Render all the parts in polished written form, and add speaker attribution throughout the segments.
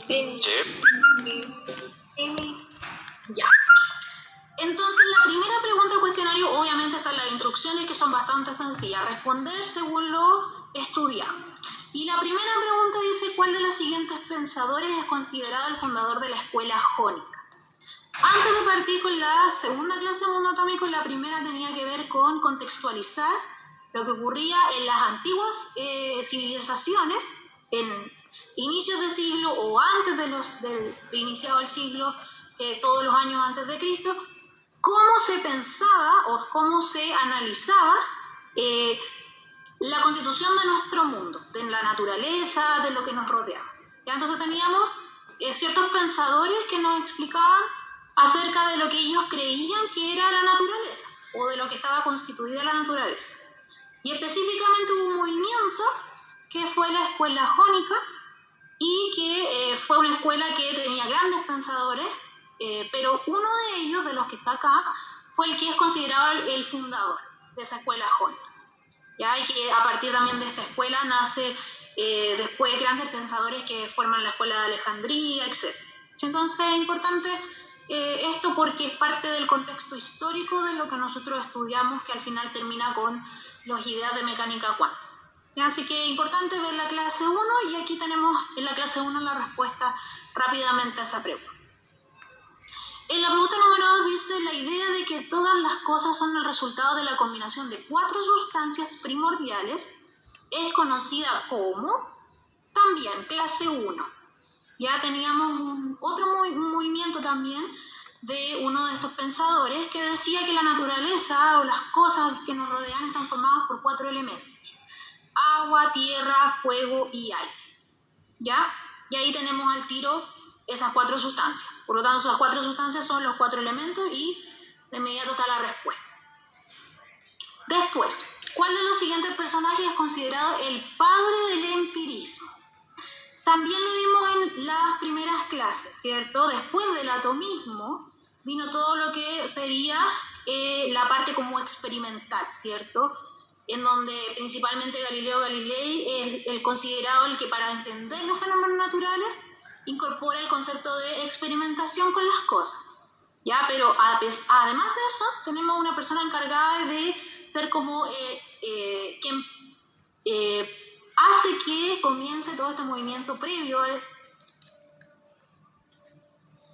Speaker 1: Sí.
Speaker 2: Ya. Entonces, la primera pregunta del cuestionario, obviamente están las instrucciones que son bastante sencillas. Responder según lo estudiado. Y la primera pregunta dice, ¿cuál de los siguientes pensadores es considerado el fundador de la escuela jónica? Antes de partir con la segunda clase de mundo atómico, la primera tenía que ver con contextualizar lo que ocurría en las antiguas civilizaciones, en inicios de siglo o antes de iniciado el siglo, todos los años antes de Cristo, cómo se pensaba o cómo se analizaba la constitución de nuestro mundo, de la naturaleza, de lo que nos rodea. ¿Ya? Entonces teníamos ciertos pensadores que nos explicaban acerca de lo que ellos creían que era la naturaleza o de lo que estaba constituida la naturaleza. Y específicamente hubo un movimiento que fue la escuela jónica y que fue una escuela que tenía grandes pensadores, pero uno de ellos, de los que está acá, fue el que es considerado el fundador de esa escuela jónica. ¿Ya? Y que a partir también de esta escuela nace después grandes pensadores que forman la escuela de Alejandría, etc. Entonces es importante esto porque es parte del contexto histórico de lo que nosotros estudiamos, que al final termina con las ideas de mecánica cuántica. Así que es importante ver la clase 1 y aquí tenemos en la clase 1 la respuesta rápidamente a esa pregunta. En la pregunta número 2 dice, la idea de que todas las cosas son el resultado de la combinación de 4 sustancias primordiales es conocida como, también, clase 1. Ya teníamos otro movimiento también de uno de estos pensadores que decía que la naturaleza o las cosas que nos rodean están formadas por 4 elementos. Agua, tierra, fuego y aire. ¿Ya? Y ahí tenemos al tiro esas 4 sustancias. Por lo tanto, esas 4 sustancias son los 4 elementos y de inmediato está la respuesta. Después, ¿cuál de los siguientes personajes es considerado el padre del empirismo? También lo vimos en las primeras clases, ¿cierto? Después del atomismo vino todo lo que sería la parte como experimental, ¿cierto? En donde principalmente Galileo Galilei es el considerado el que para entender los fenómenos naturales incorpora el concepto de experimentación con las cosas, ¿ya? Pero además de eso tenemos una persona encargada de ser como quien hace que comience todo este movimiento previo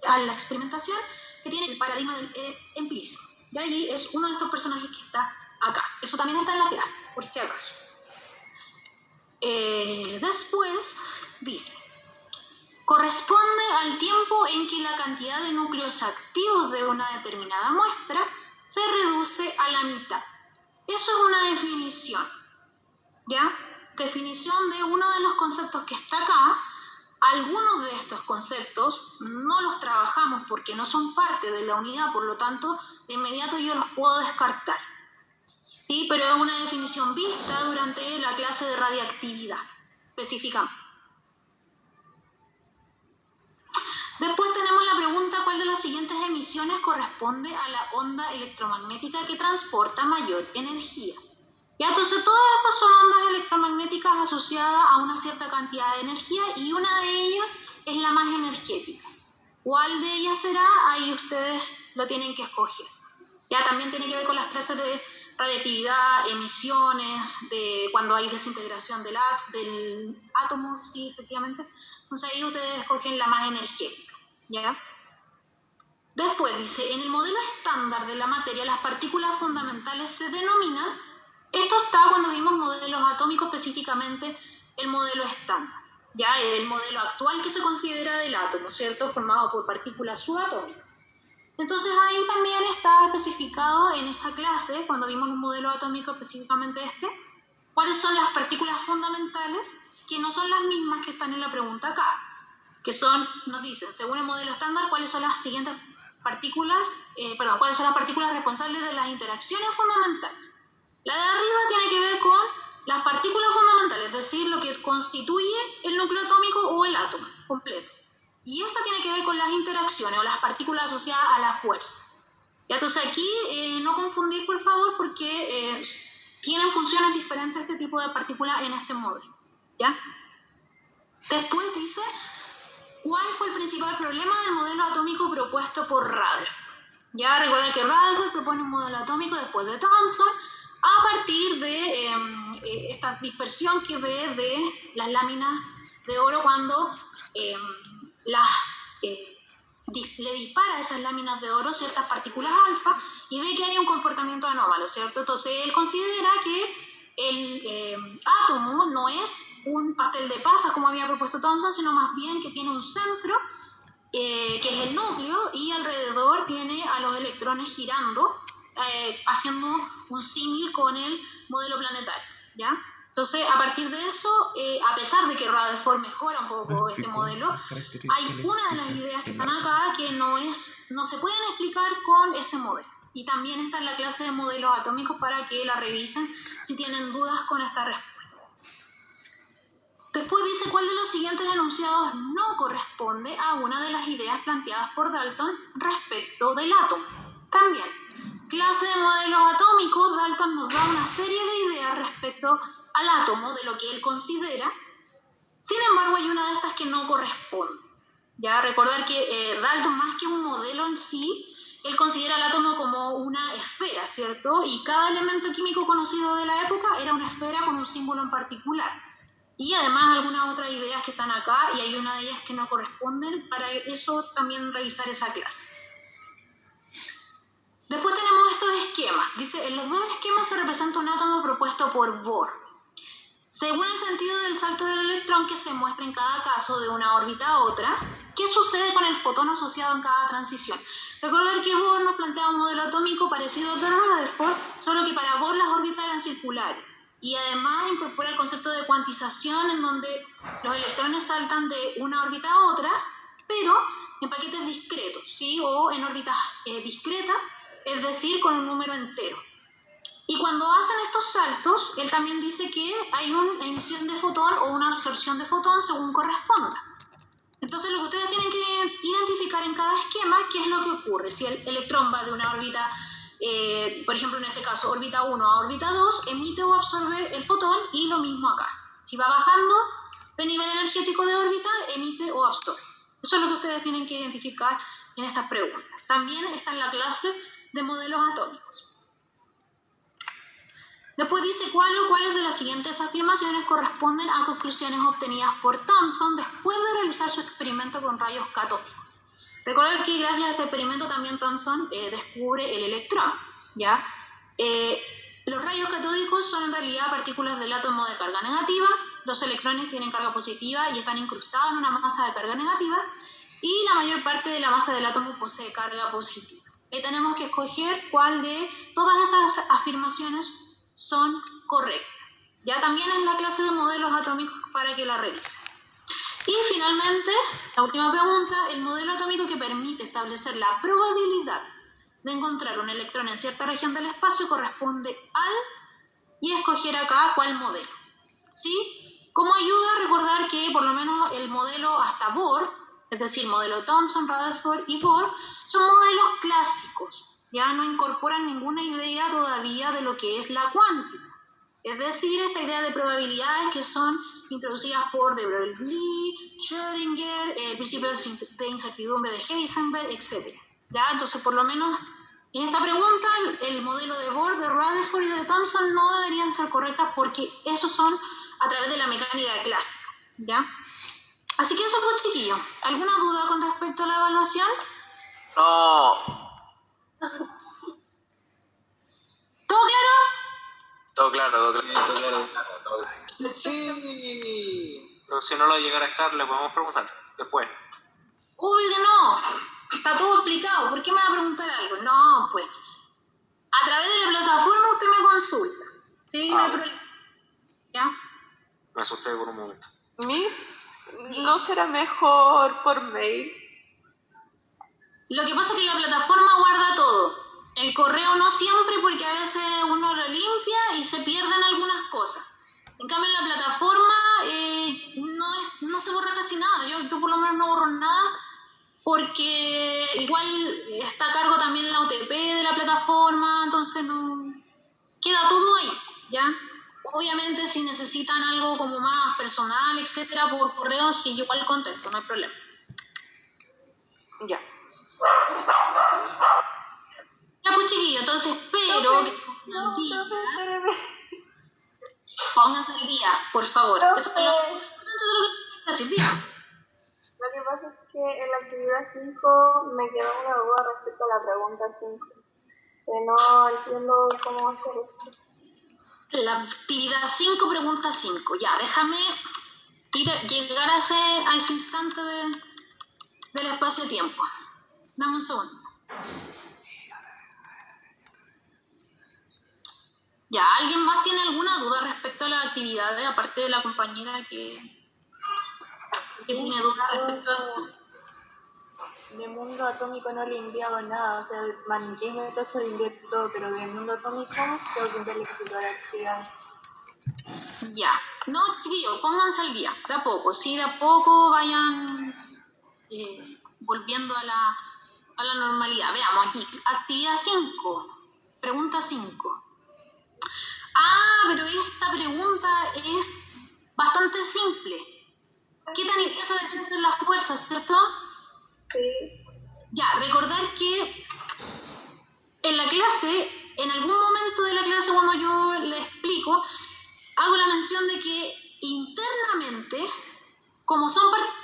Speaker 2: a la experimentación, que tiene el paradigma del empirismo. Y allí es uno de estos personajes que está acá. Eso también está en la clase, por si acaso. Después dice, corresponde al tiempo en que la cantidad de núcleos activos de una determinada muestra se reduce a la mitad. Eso es una definición, ¿ya? Definición de uno de los conceptos que está acá. Algunos de estos conceptos no los trabajamos porque no son parte de la unidad, por lo tanto, de inmediato yo los puedo descartar. ¿Sí? Pero es una definición vista durante la clase de radiactividad, específicamente. Después tenemos la pregunta, ¿cuál de las siguientes emisiones corresponde a la onda electromagnética que transporta mayor energía? ¿Ya? Entonces, todas estas son ondas electromagnéticas asociadas a una cierta cantidad de energía y una de ellas es la más energética. ¿Cuál de ellas será? Ahí ustedes lo tienen que escoger. Ya también tiene que ver con las clases de radiactividad, emisiones, de cuando hay desintegración del átomo, sí, efectivamente. Entonces ahí ustedes escogen la más energética, ¿ya? Después dice, en el modelo estándar de la materia, las partículas fundamentales se denominan, esto está cuando vimos modelos atómicos, específicamente el modelo estándar, ya el modelo actual que se considera del átomo, ¿cierto? Formado por partículas subatómicas. Entonces ahí también está especificado en esa clase, cuando vimos un modelo atómico específicamente cuáles son las partículas fundamentales que no son las mismas que están en la pregunta acá, que son, nos dicen, según el modelo estándar, cuáles son las siguientes partículas, cuáles son las partículas responsables de las interacciones fundamentales. La de arriba tiene que ver con las partículas fundamentales, es decir, lo que constituye el núcleo atómico o el átomo completo. Y esta tiene que ver con las interacciones o las partículas asociadas a la fuerza. Y entonces aquí no confundir, por favor, porque tienen funciones diferentes este tipo de partículas en este modelo, ¿ya? Después dice, ¿cuál fue el principal problema del modelo atómico propuesto por Rutherford? Ya recordar que Rutherford propone un modelo atómico después de Thomson a partir de esta dispersión que ve de las láminas de oro cuando le dispara a esas láminas de oro ciertas partículas alfa y ve que hay un comportamiento anómalo, ¿cierto? Entonces él considera que el átomo no es un pastel de pasas como había propuesto Thomson, sino más bien que tiene un centro que es el núcleo, y alrededor tiene a los electrones girando, haciendo un símil con el modelo planetario, ¿ya? Entonces, a partir de eso, a pesar de que Rutherford mejora un poco este modelo, hay una de las ideas que están acá que no se pueden explicar con ese modelo. Y también está en la clase de modelos atómicos para que la revisen si tienen dudas con esta respuesta. Después dice cuál de los siguientes enunciados no corresponde a una de las ideas planteadas por Dalton respecto del átomo. También, clase de modelos atómicos, Dalton nos da una serie de ideas respecto al átomo, de lo que él considera. Sin embargo, hay una de estas que no corresponde. Ya recordar que Dalton, más que un modelo en sí, él considera el átomo como una esfera, ¿cierto? Y cada elemento químico conocido de la época era una esfera con un símbolo en particular. Y además algunas otras ideas que están acá, y hay una de ellas que no corresponden, para eso también revisar esa clase. Después tenemos estos esquemas. Dice, en los dos esquemas se representa un átomo propuesto por Bohr, según el sentido del salto del electrón que se muestra en cada caso de una órbita a otra. ¿Qué sucede con el fotón asociado en cada transición? Recordar que Bohr nos plantea un modelo atómico parecido al de Rutherford, solo que para Bohr las órbitas eran circulares. Y además incorpora el concepto de cuantización, en donde los electrones saltan de una órbita a otra, pero en paquetes discretos, ¿sí? O en órbitas discretas, es decir, con un número entero. Y cuando hacen estos saltos, él también dice que hay una emisión de fotón o una absorción de fotón según corresponda. Entonces lo que ustedes tienen que identificar en cada esquema, qué es lo que ocurre. Si el electrón va de una órbita, por ejemplo en este caso, órbita 1 a órbita 2, emite o absorbe el fotón, y lo mismo acá. Si va bajando de nivel energético de órbita, emite o absorbe. Eso es lo que ustedes tienen que identificar en estas preguntas. También está en la clase de modelos atómicos. Después dice cuáles de las siguientes afirmaciones corresponden a conclusiones obtenidas por Thomson después de realizar su experimento con rayos catódicos. Recordar que gracias a este experimento también Thomson descubre el electrón, ¿ya? Los rayos catódicos son en realidad partículas del átomo de carga negativa. Los electrones tienen carga positiva y están incrustados en una masa de carga negativa, y la mayor parte de la masa del átomo posee carga positiva. Tenemos que escoger cuál de todas esas afirmaciones son correctas. Ya también en la clase de modelos atómicos para que la revisen. Y finalmente, la última pregunta, el modelo atómico que permite establecer la probabilidad de encontrar un electrón en cierta región del espacio corresponde al, y escoger acá cuál modelo. ¿Sí? Como ayuda a recordar que por lo menos el modelo hasta Bohr, es decir, modelo Thomson, Rutherford y Bohr, son modelos clásicos. Ya no incorporan ninguna idea todavía de lo que es la cuántica. Es decir, esta idea de probabilidades que son introducidas por de Broglie, Schrödinger, el principio de incertidumbre de Heisenberg, etc. ¿Ya? Entonces, por lo menos en esta pregunta, el modelo de Bohr, de Rutherford y de Thomson no deberían ser correctas, porque esos son a través de la mecánica clásica. ¿Ya? Así que eso pues, chiquillos. ¿Alguna duda con respecto a la evaluación?
Speaker 1: No.
Speaker 2: ¿Todo claro?
Speaker 1: Todo claro.
Speaker 3: Sí.
Speaker 1: Pero si no lo llegara a estar, le podemos preguntar después.
Speaker 2: Uy, que no. Está todo explicado. ¿Por qué me va a preguntar algo? No, pues. A través de la plataforma usted me consulta. ¿Sí? No hay problema. ¿Ya?
Speaker 1: Me asusté por un momento.
Speaker 4: Miss, ¿no será mejor por mail?
Speaker 2: Lo que pasa es que la plataforma guarda todo. El correo no siempre, porque a veces uno lo limpia y se pierden algunas cosas. En cambio en la plataforma no se borra casi nada. Yo por lo menos no borro nada, porque igual está a cargo también la OTP de la plataforma, entonces no queda todo ahí, ¿ya? Obviamente si necesitan algo como más personal, etcétera, por correo, sí, yo igual contesto, no hay problema.
Speaker 4: Ya.
Speaker 2: Ya, pues chiquillo, entonces espero que
Speaker 4: No, profe, espérame.
Speaker 2: pónganse al día, por favor.
Speaker 4: Profe.
Speaker 2: Eso es lo importante de lo que tengo que decir. Diga.
Speaker 3: Lo que pasa es que en la actividad 5 me quedó una duda respecto a la pregunta 5. Que no entiendo cómo hacer esto.
Speaker 2: La actividad 5, pregunta 5. Ya, déjame llegar a ese instante del espacio-tiempo. Dame un segundo. Ya, ¿alguien más tiene alguna duda respecto a las actividades, aparte de la compañera que tiene dudas respecto a esto?
Speaker 3: De mundo atómico no le enviaba nada, o sea, mantengo eso le envié todo, pero de mundo atómico tengo que enviarle toda la actividad.
Speaker 2: Ya, no, chiquillos, pónganse al día, de a poco, sí, de a poco vayan volviendo a la normalidad. Veamos aquí, actividad 5, pregunta 5. Ah, pero esta pregunta es bastante simple. ¿Qué tan intensa deben ser las fuerzas, cierto?
Speaker 3: Sí.
Speaker 2: Ya, recordar que en la clase, en algún momento de la clase cuando yo le explico, hago la mención de que internamente,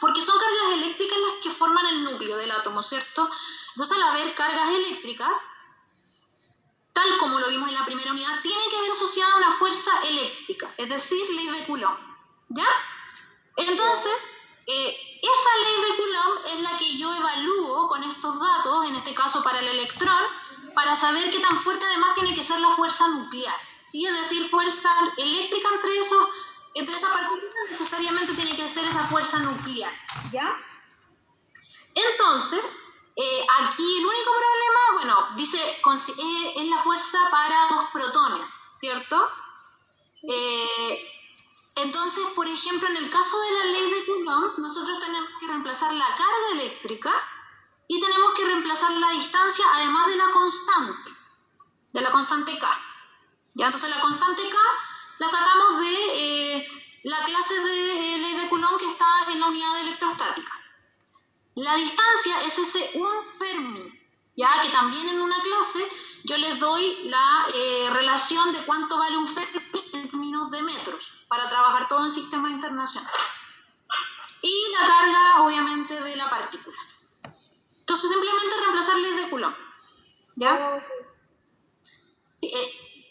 Speaker 2: porque son cargas eléctricas las que forman el núcleo del átomo, ¿cierto? Entonces al haber cargas eléctricas, tal como lo vimos en la primera unidad, tiene que haber asociada una fuerza eléctrica, es decir, ley de Coulomb, ¿ya? Entonces, esa ley de Coulomb es la que yo evalúo con estos datos, en este caso para el electrón, para saber qué tan fuerte además tiene que ser la fuerza nuclear, ¿sí? Es decir, fuerza eléctrica entre esas partículas necesariamente tiene que ser esa fuerza nuclear, ¿ya? Entonces, aquí el único problema, bueno, dice, es la fuerza para 2 protones, ¿cierto? Sí. Entonces, por ejemplo, en el caso de la ley de Coulomb, nosotros tenemos que reemplazar la carga eléctrica y tenemos que reemplazar la distancia, además de la constante K. ¿Ya? Entonces, la constante K la sacamos de la clase de ley de Coulomb que está en la unidad de electrostática. La distancia es ese 1 Fermi, ya que también en una clase yo les doy la relación de cuánto vale un Fermi en términos de metros, para trabajar todo en sistemas internacionales. Y la carga, obviamente, de la partícula. Entonces, simplemente reemplazar ley de Coulomb, ¿ya? Sí,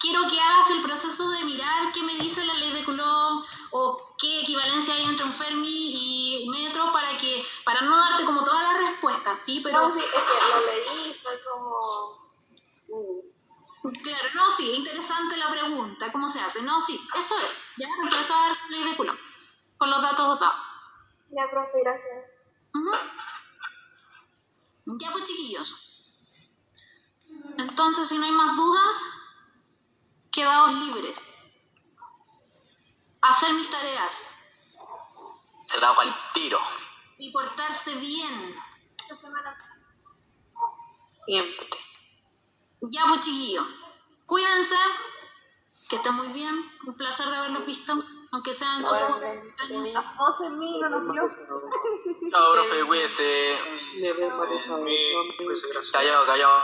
Speaker 2: quiero que hagas el proceso de mirar qué me dice la ley de Coulomb o qué equivalencia hay entre un Fermi y metro para no darte como todas las respuestas, ¿sí? Pero
Speaker 3: No, sí, es que lo leí, fue como...
Speaker 2: Claro, no, sí, interesante la pregunta, ¿cómo se hace? No, sí, eso es, ya reemplazar la ley de Coulomb con los datos dotados.
Speaker 3: Ya, profe, gracias.
Speaker 2: Ya pues, chiquillos. Entonces, si no hay más dudas, quedaos libres. Hacer mis tareas.
Speaker 1: Se la hago al tiro.
Speaker 2: Y portarse bien.
Speaker 3: Esta semana.
Speaker 4: Siempre.
Speaker 2: Ya pues, chiquillos. Cuídense. Que estén muy bien. Un placer de haberlos visto. Aunque sean sus
Speaker 3: Bueno,
Speaker 2: fotos.
Speaker 3: en mí, no nos vio.
Speaker 1: Chao, profe, cuídese.
Speaker 5: Le vemos a ver.
Speaker 1: Callado, callado.